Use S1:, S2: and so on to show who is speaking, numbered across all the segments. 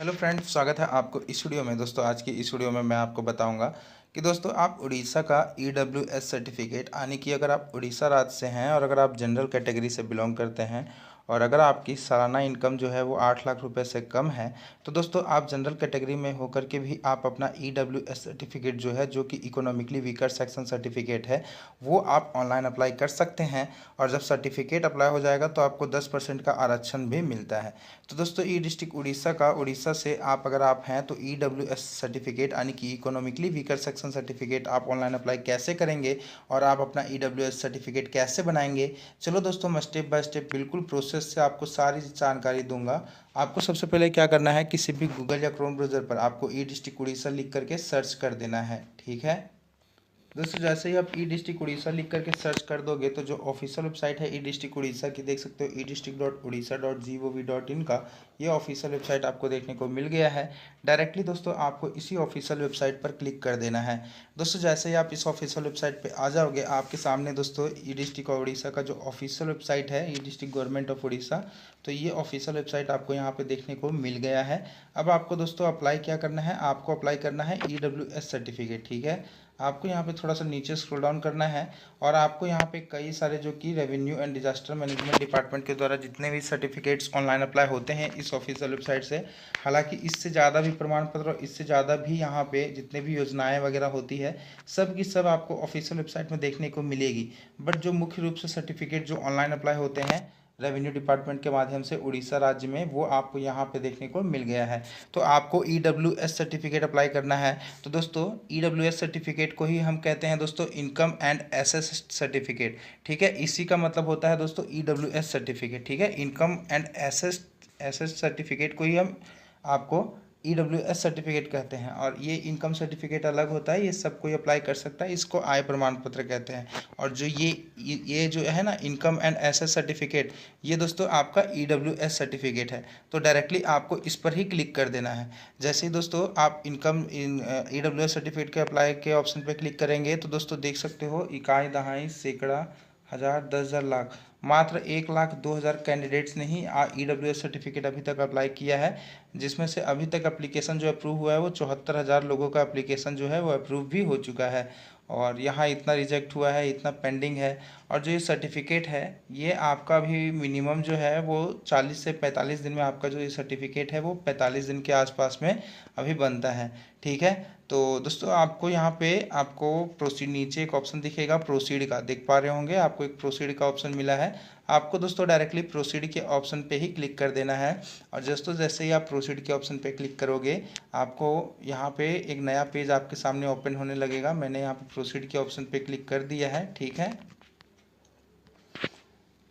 S1: Hello friends, स्वागत है आपको इस वीडियो में। दोस्तों आज की इस वीडियो में मैं आपको बताऊंगा कि दोस्तों आप उड़ीसा का EWS सर्टिफिकेट यानी कि अगर आप उड़ीसा राज्य से हैं और अगर आप जनरल कैटेगरी से बिलोंग करते हैं और अगर आपकी सालाना इनकम जो है वो 8 लाख रुपए से कम है, तो दोस्तों आप जनरल कैटेगरी में होकर के भी आप अपना EWS सर्टिफिकेट जो है, जो कि इकोनॉमिकली वीकर सेक्शन सर्टिफिकेट है, वो आप ऑनलाइन अप्लाई कर सकते हैं। और जब सर्टिफिकेट अप्लाई हो जाएगा तो आपको 10% का आरक्षण भी मिलता है। तो दोस्तों ई डिस्ट्रिक्ट उड़ीसा का, उड़ीसा से आप अगर आप हैं तो EWS सर्टिफिकेट यानी कि इकोनॉमिकली वीकर सेक्शन सर्टिफिकेट आप ऑनलाइन अप्लाई कैसे करेंगे और आप अपना EWS सर्टिफिकेट कैसे बनाएंगे, चलो दोस्तों मैं स्टेप बाय स्टेप बिल्कुल प्रोसेस से आपको सारी जानकारी दूंगा। आपको सबसे पहले क्या करना है, किसी भी गूगल या क्रोम ब्राउज़र पर आपको ई डिस्ट्रिक्ट उड़ीसा लिख करके सर्च कर देना है। ठीक है दोस्तों, जैसे ही आप ई डिस्ट्रिक्ट उड़ीसा लिख करके सर्च कर दोगे तो जो ऑफिशियल वेबसाइट है ई डिस्ट्रिक्ट उड़ीसा की, देख सकते हो edistrict.odisha.gov.in का, ये ऑफिशियल वेबसाइट आपको देखने को मिल गया है। डायरेक्टली दोस्तों आपको इसी ऑफिशियल वेबसाइट पर क्लिक कर देना है। दोस्तों जैसे ही आप इस ऑफिशियल वेबसाइट पे आ जाओगे, आपके सामने दोस्तों ई डिस्ट्रिक्ट उड़ीसा का जो ऑफिशियल वेबसाइट है, ई डिस्ट्रिक्ट गवर्नमेंट ऑफ उड़ीसा, तो ये ऑफिशियल वेबसाइट आपको यहाँ पे देखने को मिल गया है। अब आपको दोस्तों अप्लाई क्या करना है, आपको अप्लाई करना है EWS सर्टिफिकेट। ठीक है, आपको यहाँ पे थोड़ा सा नीचे स्क्रॉल डाउन करना है और आपको यहाँ पे कई सारे जो कि revenue and disaster management department के द्वारा जितने भी सर्टिफिकेट्स ऑनलाइन अप्लाई होते हैं इस ऑफिशियल वेबसाइट से, हालांकि इससे ज़्यादा भी प्रमाण पत्र और इससे ज़्यादा भी यहाँ पे जितने भी योजनाएं वगैरह होती है, सब की सब आपको ऑफिशियल वेबसाइट में देखने को मिलेगी। बट जो मुख्य रूप से सर्टिफिकेट जो ऑनलाइन अप्लाई होते हैं रेवेन्यू डिपार्टमेंट के माध्यम से उड़ीसा राज्य में, वो आपको यहाँ पे देखने को मिल गया है। तो आपको EWS सर्टिफिकेट अप्लाई करना है। तो दोस्तों EWS सर्टिफिकेट को ही हम कहते हैं दोस्तों इनकम एंड एसेस सर्टिफिकेट। ठीक है, इसी का मतलब होता है दोस्तों EWS सर्टिफिकेट। ठीक है, income and assess assess certificate को ही हम आपको EWS सर्टिफिकेट कहते हैं। और ये इनकम सर्टिफिकेट अलग होता है, ये सब कोई अप्लाई कर सकता है, इसको आय प्रमाण पत्र कहते हैं। और जो ये जो है ना इनकम एंड एसेस सर्टिफिकेट, ये दोस्तों आपका EWS सर्टिफिकेट है। तो डायरेक्टली आपको इस पर ही क्लिक कर देना है। जैसे ही दोस्तों आप EWS सर्टिफिकेट के अप्लाई के ऑप्शन पर क्लिक करेंगे तो दोस्तों देख सकते हो, इकाई दहाई सैकड़ा हज़ार 10,000 लाख, मात्र 1,02,000 कैंडिडेट्स ने ही EWS सर्टिफिकेट अभी तक अप्लाई किया है, जिसमें से अभी तक एप्लीकेशन जो अप्रूव हुआ है वो 74,000 लोगों का एप्लीकेशन जो है वो अप्रूव भी हो चुका है। और यहाँ इतना रिजेक्ट हुआ है, इतना पेंडिंग है। और जो ये सर्टिफिकेट है ये आपका भी मिनिमम जो है वो 40 से 45 दिन में, आपका जो ये सर्टिफिकेट है वो 45 दिन के आसपास में अभी बनता है। ठीक है, तो दोस्तों आपको यहाँ पे आपको प्रोसीड, नीचे एक ऑप्शन दिखेगा प्रोसीड का, देख पा रहे होंगे आपको एक प्रोसीड का ऑप्शन मिला है। आपको दोस्तों डायरेक्टली प्रोसीड के ऑप्शन पे ही क्लिक कर देना है। और दोस्तों जैसे ही आप प्रोसीड के ऑप्शन पे क्लिक करोगे, आपको यहाँ पे एक नया पेज आपके सामने ओपन होने लगेगा। मैंने यहाँ पे प्रोसीड के ऑप्शन पे क्लिक कर दिया है। ठीक है,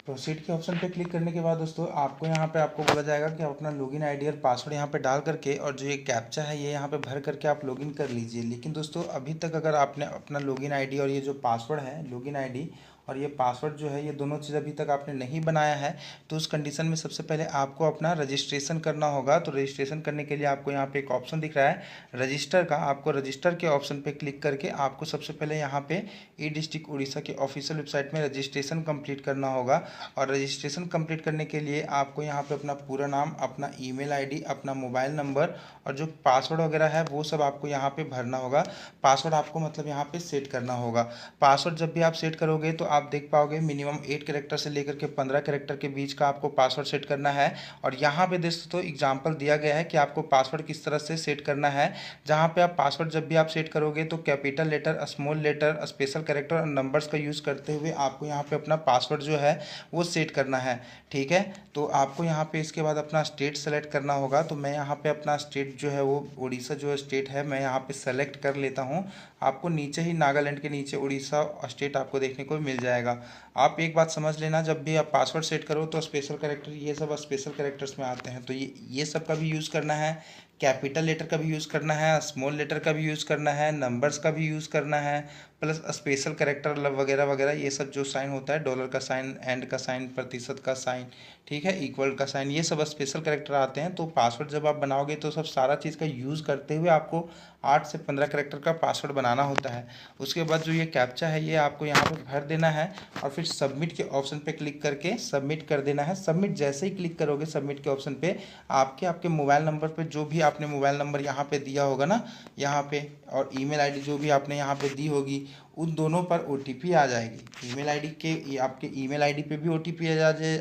S1: प्रोसीड के ऑप्शन पे क्लिक करने के बाद दोस्तों आपको यहाँ पे आपको बोला जाएगा कि आप अपना लॉगिन आईडी और पासवर्ड यहाँ पे डाल करके और जो ये कैप्चा है ये यहाँ पे भर करके आप लॉगिन कर लीजिए। लेकिन दोस्तों अभी तक अगर आपने अपना लॉगिन आईडी और ये जो पासवर्ड है, लॉगिन आईडी और ये पासवर्ड जो है, ये दोनों चीज़ अभी तक आपने नहीं बनाया है, तो उस कंडीशन में सबसे पहले आपको अपना रजिस्ट्रेशन करना होगा। तो रजिस्ट्रेशन करने के लिए आपको यहाँ पे एक ऑप्शन दिख रहा है रजिस्टर का, आपको रजिस्टर के ऑप्शन पे क्लिक करके आपको सबसे पहले यहाँ पे ई डिस्ट्रिक्ट उड़ीसा के ऑफिशियल वेबसाइट में रजिस्ट्रेशन कंप्लीट करना होगा। और रजिस्ट्रेशन कंप्लीट करने के लिए आपको यहाँ पे अपना पूरा नाम, अपना ईमेल आईडी, अपना मोबाइल नंबर और जो पासवर्ड वगैरह है वो सब आपको यहाँ पे भरना होगा। पासवर्ड आपको मतलब यहाँ पे सेट करना होगा। पासवर्ड जब भी आप सेट करोगे तो आप देख पाओगे मिनिमम 8 कैरेक्टर से लेकर के 15 कैरेक्टर के बीच का आपको पासवर्ड सेट करना है। और यहाँ पे दोस्तों एग्जाम्पल दिया गया है कि आपको पासवर्ड किस तरह से सेट करना है। जहाँ पे आप पासवर्ड जब भी आप सेट करोगे तो capital letter, small letter, special character और नंबर्स का यूज़ करते हुए आपको यहाँ पे अपना पासवर्ड जो है वो सेट करना है। ठीक है, तो आपको यहाँ पे इसके बाद अपना स्टेट सेलेक्ट करना होगा। तो मैं यहाँ पे अपना स्टेट जो है वो उड़ीसा जो स्टेट है मैं यहाँ पे सेलेक्ट कर लेता हूँ। आपको नीचे ही नागालैंड के नीचे उड़ीसा स्टेट आपको देखने को मिल जाएगा। आप एक बात समझ लेना, जब भी आप पासवर्ड सेट करो तो स्पेशल कैरेक्टर, ये सब स्पेशल कैरेक्टर्स में आते हैं, तो ये सब का भी यूज़ करना है। कैपिटल लेटर का भी यूज़ करना है, स्मॉल लेटर का भी यूज़ करना है, नंबर्स का भी यूज़ करना है, प्लस स्पेशल कैरेक्टर वगैरह वगैरह, ये सब जो साइन होता है, डॉलर का साइन, एंड का साइन, प्रतिशत का साइन, ठीक है, इक्वल का साइन, ये सब स्पेशल कैरेक्टर आते हैं। तो पासवर्ड जब आप बनाओगे तो सब सारा चीज़ का यूज़ करते हुए आपको 8 से 15 कैरेक्टर का पासवर्ड बनाना होता है। उसके बाद जो ये कैप्चा है ये आपको यहाँ पर भर देना है और फिर सबमिट के ऑप्शन पे क्लिक करके सबमिट कर देना है। सबमिट जैसे ही क्लिक करोगे सबमिट के ऑप्शन पे, आपके मोबाइल नंबर पे जो भी आपने मोबाइल नंबर यहाँ पे दिया होगा ना, यहाँ पे, और ईमेल आईडी जो भी आपने यहाँ पे दी होगी, उन दोनों पर OTP आ जाएगी। ईमेल आईडी के, आपके ईमेल आईडी पे भी OTP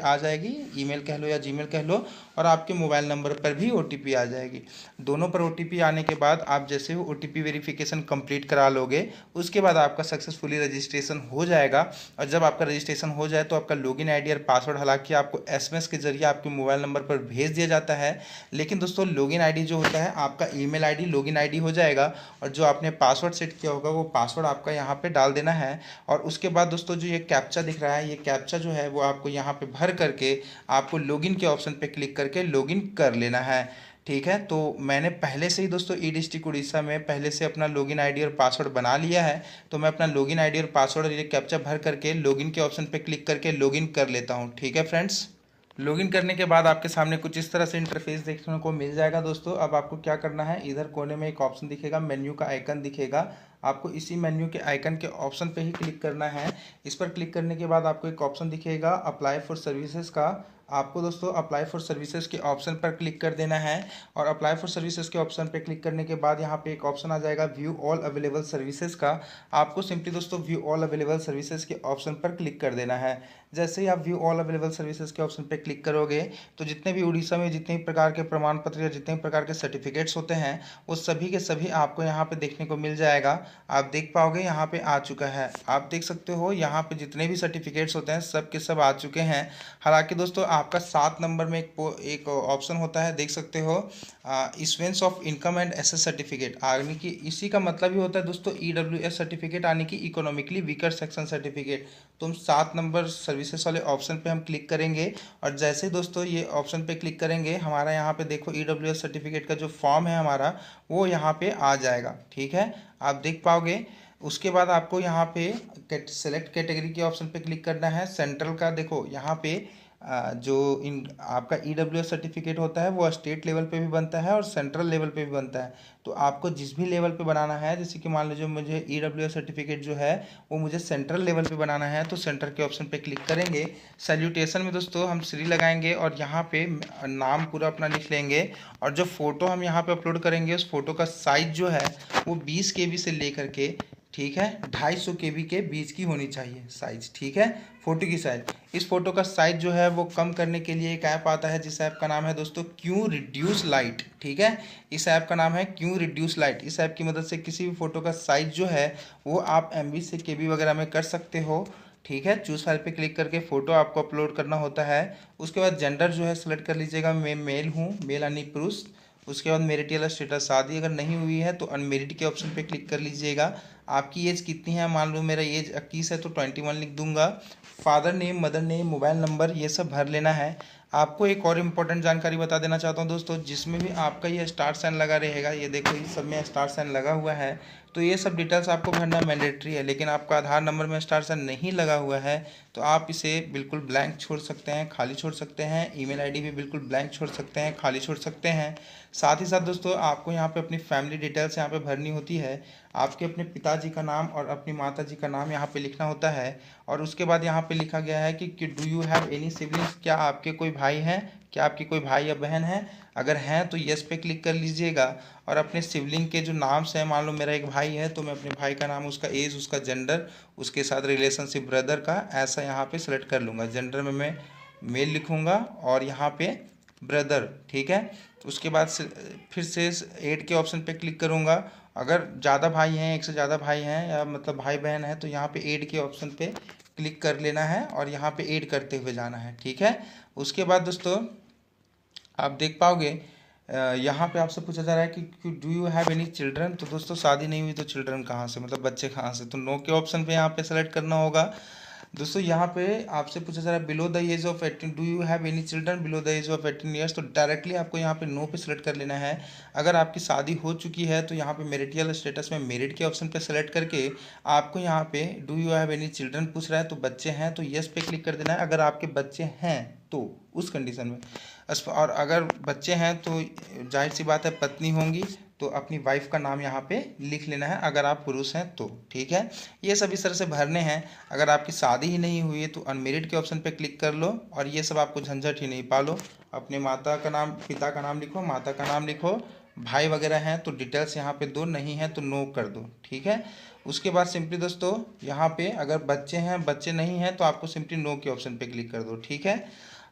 S1: आ जाएगी, ईमेल कह लो या जीमेल कह लो, और आपके मोबाइल नंबर पर भी OTP आ जाएगी। दोनों पर OTP आने के बाद आप जैसे ही OTP वेरिफिकेशन कंप्लीट करा लोगे, उसके बाद आपका सक्सेसफुली रजिस्ट्रेशन हो जाएगा। और जब आपका रजिस्ट्रेशन हो जाए तो आपका लॉगिन आईडी और पासवर्ड हालांकि आपको SMS के जरिए आपके मोबाइल नंबर पर भेज दिया जाता है, लेकिन दोस्तों लॉगिन आईडी जो होता है आपका ईमेल आईडी लॉगिन आईडी हो जाएगा, और जो आपने पासवर्ड सेट किया होगा वो पासवर्ड आपका यहाँ पे डाल देना है। और उसके बाद दोस्तों जो ये कैप्चा दिख रहा है, ये कैप्चा जो है वो आपको यहाँ पे भर करके आपको लॉगिन के ऑप्शन पे क्लिक करके लॉगिन कर लेना है, ठीक है। तो मैंने पहले से ही दोस्तों ई डिस्ट्रिक्ट उड़ीसा में पहले से अपना लॉगिन आईडी और पासवर्ड बना लिया है, तो मैं अपना लॉगिन आईडी और पासवर्ड और ये कैप्चा भर करके लॉगिन के ऑप्शन पे क्लिक करके लॉगिन कर लेता हूँ, ठीक है फ्रेंड्स। लॉगिन करने के बाद आपके सामने कुछ इस तरह से इंटरफेस देखने को मिल जाएगा दोस्तों। अब आपको क्या करना है, इधर कोने में एक ऑप्शन दिखेगा, मेन्यू का आइकन दिखेगा, आपको इसी मेन्यू के आइकन के ऑप्शन पे ही क्लिक करना है। इस पर क्लिक करने के बाद आपको एक ऑप्शन दिखेगा अप्लाई फॉर सर्विसेज का, आपको दोस्तों अप्लाई फॉर सर्विसेज के ऑप्शन पर क्लिक कर देना है। और अप्लाई फॉर सर्विसेज के ऑप्शन पर क्लिक करने के बाद यहाँ पे एक ऑप्शन आ जाएगा व्यू ऑल अवेलेबल सर्विसेज का, आपको सिंपली दोस्तों व्यू ऑल अवेलेबल सर्विसेज के ऑप्शन पर क्लिक कर देना है। जैसे ही आप व्यू ऑल अवेलेबल सर्विसेज के ऑप्शन पर क्लिक करोगे तो जितने भी उड़ीसा में जितने भी प्रकार के प्रमाण पत्र या जितने भी प्रकार के सर्टिफिकेट्स होते हैं वो सभी के सभी आपको यहाँ पे देखने को मिल जाएगा। आप देख पाओगे यहाँ पे आ चुका है, आप देख सकते हो यहाँ पे जितने भी सर्टिफिकेट्स होते हैं सब के सब आ चुके हैं। हालांकि दोस्तों आपका 7 नंबर में एक ऑप्शन होता है, देख सकते हो, issuance of income and asset certificate, यानी कि इसी का मतलब ही होता है दोस्तों EWS सर्टिफिकेट, यानी कि इकोनॉमिकली वीकर सेक्शन सर्टिफिकेट। तो हम 7 नंबर सर्विसेज वाले ऑप्शन पे हम क्लिक करेंगे, और जैसे दोस्तों ये ऑप्शन पे क्लिक करेंगे हमारा यहाँ पे देखो EWS सर्टिफिकेट का जो फॉर्म है हमारा वो यहाँ पे आ जाएगा, ठीक है, आप देख पाओगे। उसके बाद आपको यहाँ पे सेलेक्ट कैटेगरी के ऑप्शन पे क्लिक करना है। सेंट्रल का देखो यहाँ पे जो इन आपका EWS सर्टिफिकेट होता है वो स्टेट लेवल पे भी बनता है और सेंट्रल लेवल पे भी बनता है। तो आपको जिस भी लेवल पे बनाना है, जैसे कि मान लीजिए मुझे EWS सर्टिफिकेट जो है वो मुझे सेंट्रल लेवल पे बनाना है, तो सेंटर के ऑप्शन पे क्लिक करेंगे। सैल्यूटेशन में दोस्तों हम श्री लगाएंगे और यहाँ पे नाम पूरा अपना लिख लेंगे, और जो फ़ोटो हम यहाँ पे अपलोड करेंगे उस फोटो का साइज जो है वो 20 KB से लेकर के, ठीक है, 250 KB के बीच की होनी चाहिए साइज, ठीक है, फ़ोटो की साइज। इस फोटो का साइज जो है वो कम करने के लिए एक ऐप आता है जिस ऐप का नाम है दोस्तों क्यू रिड्यूस लाइट, ठीक है, इस ऐप का नाम है क्यू रिड्यूस लाइट। इस ऐप की मदद से किसी भी फोटो का साइज जो है वो आप MB से KB वगैरह में कर सकते हो, ठीक है। चूज़ फाइल पे क्लिक करके फ़ोटो आपको अपलोड करना होता है। उसके बाद जेंडर जो है सेलेक्ट कर लीजिएगा, मैं मेल हूँ, मेल यानी पुरुष। उसके बाद मैरिटल स्टेटस शादी अगर नहीं हुई है तो अनमेरिड के ऑप्शन पे क्लिक कर लीजिएगा। आपकी एज कितनी है, मान लो मेरा एज 21 है तो 21 लिख दूंगा। Father name, mother name, mobile number ये सब भर लेना है। आपको एक और इम्पोर्टेंट जानकारी बता देना चाहता हूँ दोस्तों, जिसमें भी आपका ये स्टार साइन लगा रहेगा, ये देखो ये सब में स्टार साइन लगा हुआ है, तो ये सब डिटेल्स आपको भरना मैंडेटरी है। लेकिन आपका आधार नंबर में स्टार साइन नहीं लगा हुआ है तो आप इसे बिल्कुल ब्लैंक छोड़ सकते हैं, खाली छोड़ सकते हैं। ईमेल आईडी भी बिल्कुल ब्लैंक छोड़ सकते हैं, खाली छोड़ सकते हैं। साथ ही साथ दोस्तों आपको यहाँ पे अपनी फैमिली डिटेल्स यहाँ पे भरनी होती है। आपके अपने पिताजी का नाम और अपनी माताजी का नाम यहाँ पे लिखना होता है। और उसके बाद यहाँ पे लिखा गया है कि do you have any siblings, क्या आपके कोई भाई हैं, क्या आपकी कोई भाई या बहन है, अगर हैं तो यस पे क्लिक कर लीजिएगा। और अपने सिबलिंग के जो नाम्स हैं, मान लो मेरा एक भाई है तो मैं अपने भाई का नाम, उसका एज, उसका जेंडर, उसके साथ रिलेशनशिप ब्रदर का, ऐसा यहाँ पे सेलेक्ट कर लूँगा। जेंडर में मैं मेल लिखूँगा और यहाँ पे ब्रदर, ठीक है। उसके बाद फिर से ऐड के ऑप्शन पे क्लिक करूँगा। अगर ज़्यादा भाई हैं, एक से ज़्यादा भाई हैं या मतलब भाई बहन है तो यहाँ पे ऐड के ऑप्शन पे क्लिक कर लेना है और यहाँ पे ऐड करते हुए जाना है, ठीक है। उसके बाद दोस्तों आप देख पाओगे यहाँ पे आपसे पूछा जा रहा है कि do you have any children, तो दोस्तों शादी नहीं हुई तो चिल्ड्रन कहाँ से, मतलब बच्चे कहाँ से, तो नो के ऑप्शन पे यहाँ पे सेलेक्ट करना होगा। दोस्तों यहाँ पे आपसे पूछा जा रहा है below the age of 18, do you have any children below the age of 18 years, तो डायरेक्टली आपको यहाँ पे नो पे सेलेक्ट कर लेना है। अगर आपकी शादी हो चुकी है तो यहाँ पे मैरिटल स्टेटस में मेरिड के ऑप्शन पे सेलेक्ट करके आपको यहाँ पे do you have any children पूछ रहा है, तो बच्चे हैं तो यस पे क्लिक कर देना है। अगर आपके बच्चे हैं तो उस कंडीशन में, और अगर बच्चे हैं तो जाहिर सी बात है पत्नी होंगी तो अपनी वाइफ का नाम यहाँ पे लिख लेना है, अगर आप पुरुष हैं तो। ठीक है, ये सब इस तरह से भरने हैं। अगर आपकी शादी ही नहीं हुई है तो अनमेरिड के ऑप्शन पे क्लिक कर लो, और ये सब आपको झंझट ही नहीं पालो। अपने माता का नाम, पिता का नाम लिखो, माता का नाम लिखो, भाई वगैरह हैं तो डिटेल्स यहाँ पे दो, नहीं है तो नो कर दो। ठीक है, उसके बाद सिंपली दोस्तों यहाँ पे अगर बच्चे हैं, बच्चे नहीं हैं तो आपको सिंपली नो के ऑप्शन पे क्लिक कर दो। ठीक है,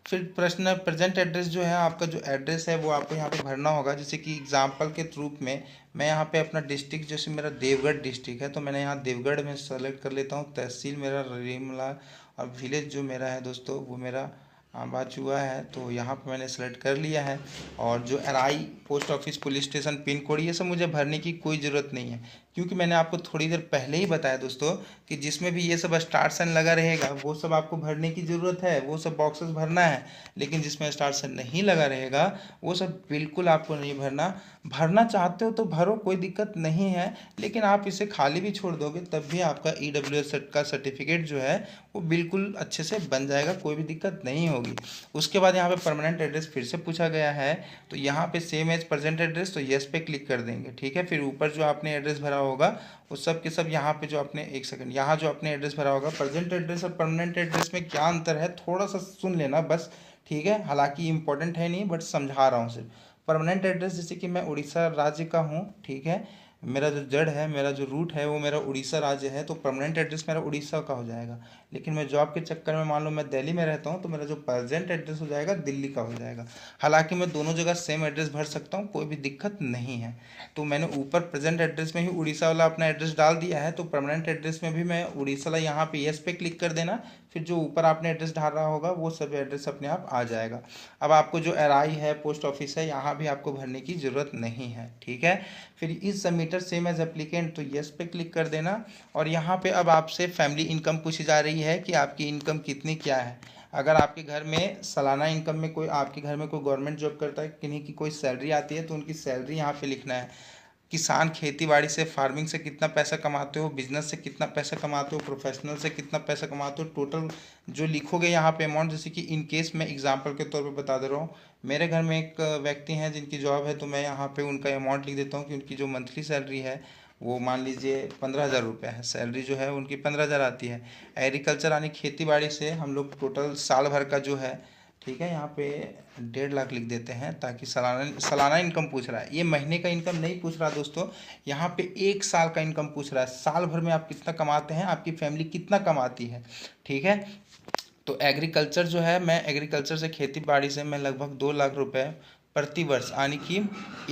S1: फिर प्रश्न प्रेजेंट एड्रेस जो है, आपका जो एड्रेस है वो आपको यहाँ पे भरना होगा। जैसे कि एग्जांपल के रूप में मैं यहाँ पे अपना डिस्ट्रिक्ट, जैसे मेरा देवगढ़ डिस्ट्रिक्ट है तो मैंने यहाँ देवगढ़ में सेलेक्ट कर लेता हूँ। तहसील मेरा रीमला, और विलेज जो मेरा है दोस्तों वो मेरा बाचुआ है, तो यहाँ पे मैंने सेलेक्ट कर लिया है। और जो एरआई, post office, police station, pin code, ये सब मुझे भरने की कोई ज़रूरत नहीं है, क्योंकि मैंने आपको थोड़ी देर पहले ही बताया दोस्तों कि जिसमें भी ये सब स्टार साइन लगा रहेगा वो सब आपको भरने की ज़रूरत है, वो सब बॉक्सेस भरना है। लेकिन जिसमें स्टार साइन नहीं लगा रहेगा वो सब बिल्कुल आपको नहीं भरना। भरना चाहते हो तो भरो, कोई दिक्कत नहीं है, लेकिन आप इसे खाली भी छोड़ दोगे तब भी आपका EWS का सर्टिफिकेट जो है वो बिल्कुल अच्छे से बन जाएगा, कोई भी दिक्कत नहीं होगी। उसके बाद यहाँ पे परमानेंट एड्रेस फिर से पूछा गया है, तो यहाँ पे सेम एज प्रेजेंट एड्रेस, तो यस पे क्लिक कर देंगे। ठीक है, फिर ऊपर जो आपने एड्रेस भरा होगा वो सब के सब यहाँ पे जो आपने, एक सेकंड, यहाँ जो आपने एड्रेस भरा होगा, प्रेजेंट एड्रेस और परमानेंट एड्रेस में क्या अंतर है थोड़ा सा सुन लेना बस। ठीक है, हालांकि इंपॉर्टेंट है नहीं, बट समझा रहा हूँ सिर्फ। परमानेंट एड्रेस, जैसे कि मैं उड़ीसा राज्य का हूँ, ठीक है, मेरा जो जड़ है, मेरा जो रूट है वो मेरा उड़ीसा राज्य है, तो परमानेंट एड्रेस मेरा उड़ीसा का हो जाएगा। लेकिन मैं जॉब के चक्कर में मान लो मैं दिल्ली में रहता हूँ तो मेरा जो प्रेजेंट एड्रेस हो जाएगा दिल्ली का हो जाएगा। हालांकि मैं दोनों जगह सेम एड्रेस भर सकता हूँ, कोई भी दिक्कत नहीं है। तो मैंने ऊपर प्रेजेंट एड्रेस में ही उड़ीसा वाला अपना एड्रेस डाल दिया है, तो परमानेंट एड्रेस में भी मैं उड़ीसा वाला यहाँ पे यस पे क्लिक कर देना। फिर जो ऊपर आपने एड्रेस डाल रहा होगा वो सब एड्रेस अपने आप आ जाएगा। अब आपको जो एरआई है, पोस्ट ऑफिस है, यहाँ भी आपको भरने की ज़रूरत नहीं है। ठीक है, फिर इस सबमिटर सेम एज एप्लीकेंट, तो यस पे क्लिक कर देना। और यहाँ पे अब आपसे फैमिली इनकम पूछी जा रही है कि आपकी इनकम कितनी क्या है। अगर आपके घर में सालाना इनकम में कोई, आपके घर में कोई गवर्नमेंट जॉब करता है, किन्हीं की कोई सैलरी आती है तो उनकी सैलरी यहाँ पे लिखना है। किसान खेती बाड़ी से, फार्मिंग से कितना पैसा कमाते हो, बिजनेस से कितना पैसा कमाते हो, प्रोफेशनल से कितना पैसा कमाते हो, टोटल जो लिखोगे यहाँ पे अमाउंट। जैसे कि इन केस मैं एग्जांपल के तौर पे बता दे रहा हूँ, मेरे घर में एक व्यक्ति हैं जिनकी जॉब है, तो मैं यहाँ पे उनका अमाउंट लिख देता हूँ कि उनकी जो मंथली सैलरी है वो मान लीजिए 15,000 रुपये है, सैलरी जो है उनकी 15,000 आती है। एग्रीकल्चर यानी खेती बाड़ी से हम लोग टोटल साल भर का जो है, ठीक है, यहाँ पे 1.5 लाख लिख देते हैं, ताकि सालाना इनकम पूछ रहा है, ये महीने का इनकम नहीं पूछ रहा दोस्तों, यहाँ पे 1 साल का इनकम पूछ रहा है। साल भर में आप कितना कमाते हैं, आपकी फैमिली कितना कमाती है। ठीक है, तो एग्रीकल्चर जो है, मैं एग्रीकल्चर से, खेती बाड़ी से मैं लगभग 2 लाख रुपए प्रति वर्ष यानी कि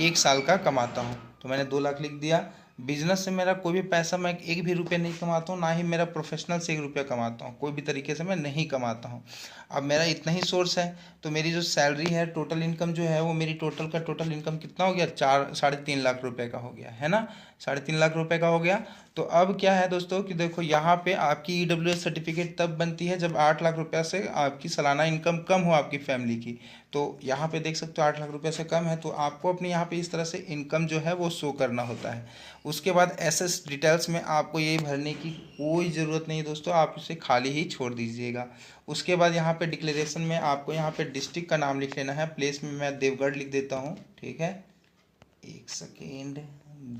S1: 1 साल का कमाता हूँ, तो मैंने 2 लाख लिख दिया। बिजनेस से मेरा कोई भी पैसा, मैं एक भी रुपये नहीं कमाता हूँ, ना ही मेरा प्रोफेशनल से 1 रुपया कमाता हूँ, कोई भी तरीके से मैं नहीं कमाता हूँ। अब मेरा इतना ही सोर्स है, तो मेरी जो सैलरी है, टोटल इनकम जो है वो मेरी टोटल का टोटल इनकम कितना हो गया, 3.5 लाख रुपए का हो गया है ना, 3.5 लाख रुपए का हो गया। तो अब क्या है दोस्तों कि देखो यहाँ पे आपकी EWS सर्टिफिकेट तब बनती है जब 8 लाख रुपया से आपकी सालाना इनकम कम हो आपकी फैमिली की। तो यहाँ पे देख सकते हो 8 लाख रुपये से कम है, तो आपको अपने यहाँ पे इस तरह से इनकम जो है वो शो करना होता है। उसके बाद एसएस डिटेल्स में आपको ये भरने की कोई ज़रूरत नहीं दोस्तों, आप इसे खाली ही छोड़ दीजिएगा। उसके बाद यहाँ पे डिक्लेरेशन में आपको यहाँ पे डिस्ट्रिक्ट का नाम लिख लेना है। प्लेस में मैं देवगढ़ लिख देता हूँ, ठीक है, एक सेकेंड,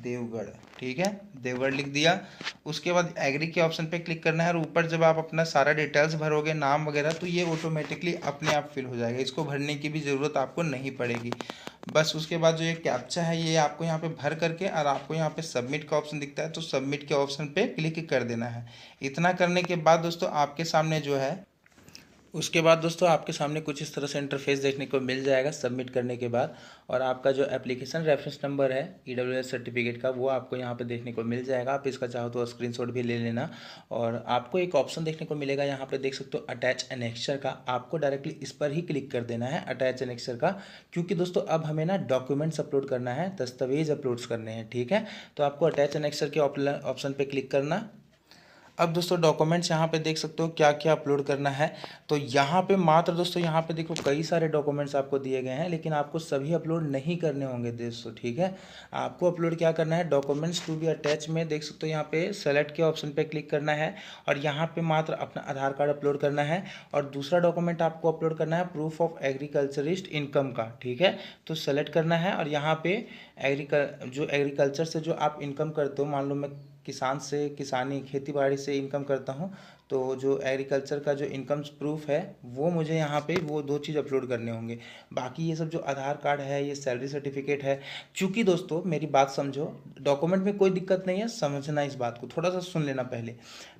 S1: देवगढ़, ठीक है, देवगढ़ लिख दिया। उसके बाद एग्री के ऑप्शन पे क्लिक करना है, और ऊपर जब आप अपना सारा डिटेल्स भरोगे, नाम वगैरह, तो ये ऑटोमेटिकली अपने आप फिल हो जाएगा, इसको भरने की भी ज़रूरत आपको नहीं पड़ेगी। बस उसके बाद जो ये कैप्चा है ये आपको यहाँ पे भर करके, और आपको यहाँ पे सबमिट का ऑप्शन दिखता है, तो सबमिट के ऑप्शन पे क्लिक कर देना है। इतना करने के बाद दोस्तों आपके सामने जो है, उसके बाद दोस्तों आपके सामने कुछ इस तरह से इंटरफेस देखने को मिल जाएगा सबमिट करने के बाद। और आपका जो एप्लीकेशन रेफरेंस नंबर है EWS सर्टिफिकेट का, वो आपको यहाँ पे देखने को मिल जाएगा। आप इसका चाहो तो स्क्रीनशॉट भी ले लेना। और आपको एक ऑप्शन देखने को मिलेगा यहाँ पे, देख सकते हो, अटैच एनेक्सचर का। आपको डायरेक्टली इस पर ही क्लिक कर देना है, अटैच एनेक्सचर का, क्योंकि दोस्तों अब हमें ना डॉक्यूमेंट्स अपलोड करना है, दस्तावेज अपलोड्स करने हैं। ठीक है, तो आपको अटैच एनेक्सचर के ऑप्शन पर क्लिक करना। अब दोस्तों डॉक्यूमेंट्स यहाँ पे देख सकते हो क्या क्या अपलोड करना है। तो यहाँ पे मात्र दोस्तों यहाँ पे देखो कई सारे डॉक्यूमेंट्स आपको दिए गए हैं, लेकिन आपको सभी अपलोड नहीं करने होंगे दोस्तों, ठीक है। आपको अपलोड क्या करना है, डॉक्यूमेंट्स टू बी अटैच में देख सकते हो यहाँ पे सेलेक्ट के ऑप्शन पे क्लिक करना है और यहाँ पे मात्र अपना आधार कार्ड अपलोड करना है। और दूसरा डॉक्यूमेंट आपको अपलोड करना है प्रूफ ऑफ एग्रीकल्चरिस्ट इनकम का, ठीक है। तो सेलेक्ट करना है और यहाँ पे एग्रीकल्चर से जो आप इनकम करते हो, मान लो मैं किसान से किसानी खेती बाड़ी से इनकम करता हूँ, तो जो एग्रीकल्चर का जो इनकम प्रूफ है वो मुझे यहाँ पे वो 2 चीज़ अपलोड करने होंगे। बाकी ये सब जो आधार कार्ड है, ये सैलरी सर्टिफिकेट है, चूँकि दोस्तों मेरी बात समझो, डॉक्यूमेंट में कोई दिक्कत नहीं है, समझना इस बात को थोड़ा सा सुन लेना पहले।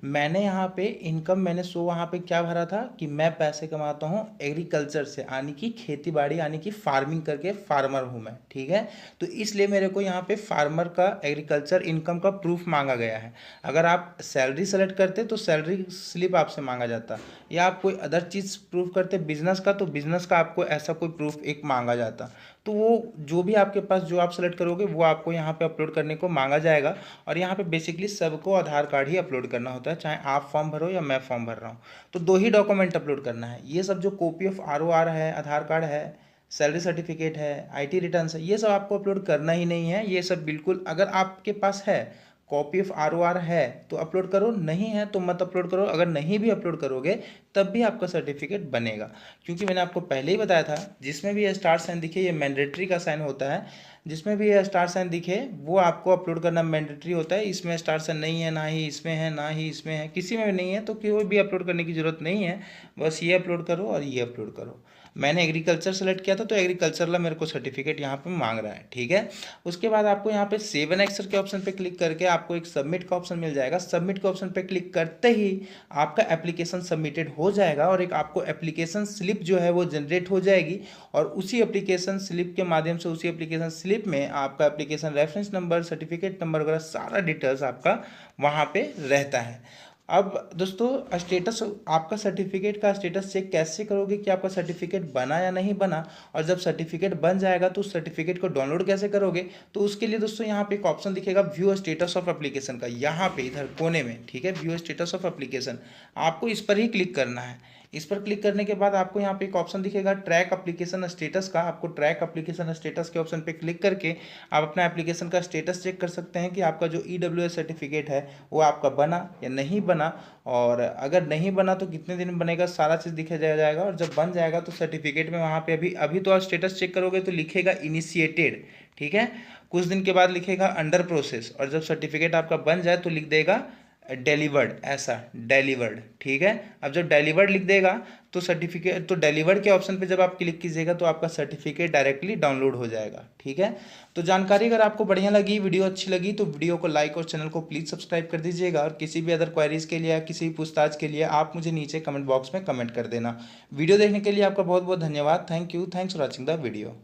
S1: मैंने यहाँ पे इनकम मैंने वहाँ पे क्या भरा था कि मैं पैसे कमाता हूँ एग्रीकल्चर से, यानी कि खेती बाड़ी यानी कि फार्मिंग करके फार्मर हूँ मैं, ठीक है। तो इसलिए मेरे को यहाँ पे फार्मर का एग्रीकल्चर इनकम का प्रूफ मांगा गया है। अगर आप सैलरी सेलेक्ट करते तो सैलरी स्लिप आपसे मांगा जाता, या आप कोई अदर चीज़ प्रूफ करते बिजनेस का तो बिजनेस का आपको ऐसा कोई प्रूफ एक मांगा जाता। तो वो जो भी आपके पास जो आप सेलेक्ट करोगे वो आपको यहाँ पे अपलोड करने को मांगा जाएगा। और यहाँ पे बेसिकली सबको आधार कार्ड ही अपलोड करना होता है, चाहे आप फॉर्म भरो या मैं फॉर्म भर रहा हूँ। तो 2 ही डॉक्यूमेंट अपलोड करना है। ये सब जो कॉपी ऑफ ROR है, आधार कार्ड है, सैलरी सर्टिफिकेट है, IT रिटर्न है, ये सब आपको अपलोड करना ही नहीं है। ये सब बिल्कुल, अगर आपके पास है कॉपी ऑफ ROR है तो अपलोड करो, नहीं है तो मत अपलोड करो। अगर नहीं भी अपलोड करोगे तब भी आपका सर्टिफिकेट बनेगा, क्योंकि मैंने आपको पहले ही बताया था जिसमें भी ये स्टार साइन दिखे ये मैंडेटरी का साइन होता है। जिसमें भी ये स्टार साइन दिखे वो आपको अपलोड करना मैंडेटरी होता है। इसमें स्टार साइन नहीं है, ना ही इसमें है, ना ही इसमें है, किसी में भी नहीं है, तो कोई भी अपलोड करने की ज़रूरत नहीं है। बस ये अपलोड करो और ये अपलोड करो। मैंने एग्रीकल्चर सेलेक्ट किया था तो एग्रीकल्चर ला मेरे को सर्टिफिकेट यहाँ पे मांग रहा है, ठीक है। उसके बाद आपको यहाँ पे सेव एन एक्सर के ऑप्शन पे क्लिक करके आपको एक सबमिट का ऑप्शन मिल जाएगा। सबमिट के ऑप्शन पे क्लिक करते ही आपका एप्लीकेशन सबमिटेड हो जाएगा और एक आपको एप्लीकेशन स्लिप जो है वो जनरेट हो जाएगी। और उसी एप्लीकेशन स्लिप के माध्यम से, उसी एप्लीकेशन स्लिप में आपका application reference number, certificate number वगैरह सारा डिटेल्स आपका वहाँ पे रहता है। अब दोस्तों स्टेटस, आपका सर्टिफिकेट का स्टेटस चेक कैसे करोगे कि आपका सर्टिफिकेट बना या नहीं बना, और जब सर्टिफिकेट बन जाएगा तो उस सर्टिफिकेट को डाउनलोड कैसे करोगे। तो उसके लिए दोस्तों यहाँ पे एक ऑप्शन दिखेगा व्यू स्टेटस ऑफ एप्लीकेशन का, यहाँ पे इधर कोने में, ठीक है, व्यू स्टेटस ऑफ एप्लीकेशन। आपको इस पर ही क्लिक करना है। इस पर क्लिक करने के बाद आपको यहाँ पे एक ऑप्शन दिखेगा ट्रैक एप्लीकेशन स्टेटस का। आपको ट्रैक एप्लीकेशन स्टेटस के ऑप्शन पे क्लिक करके आप अपना एप्लीकेशन का स्टेटस चेक कर सकते हैं कि आपका जो EWS सर्टिफिकेट है वो आपका बना या नहीं बना, और अगर नहीं बना तो कितने दिन में बनेगा, सारा चीज़ दिखा जाएगा। और जब बन जाएगा तो सर्टिफिकेट में वहाँ पे अभी तो आप स्टेटस चेक करोगे तो लिखेगा इनिशिएटेड, ठीक है। कुछ दिन के बाद लिखेगा अंडर प्रोसेस, और जब सर्टिफिकेट आपका बन जाए तो लिख देगा डिलीवर्ड, ऐसा डिलीवर्ड, ठीक है। अब जब डिलीवर्ड लिख देगा तो सर्टिफिकेट, तो डिलीवर्ड के ऑप्शन पे जब आप क्लिक कीजिएगा तो आपका सर्टिफिकेट डायरेक्टली डाउनलोड हो जाएगा, ठीक है। तो जानकारी अगर आपको बढ़िया लगी, वीडियो अच्छी लगी, तो वीडियो को लाइक और चैनल को प्लीज़ सब्सक्राइब कर दीजिएगा। और किसी भी अदर क्वेरीज के लिए या किसी भी पूछताछ के लिए आप मुझे नीचे कमेंट बॉक्स में कमेंट कर देना। वीडियो देखने के लिए आपका बहुत बहुत धन्यवाद। Thank you, thanks for watching the video.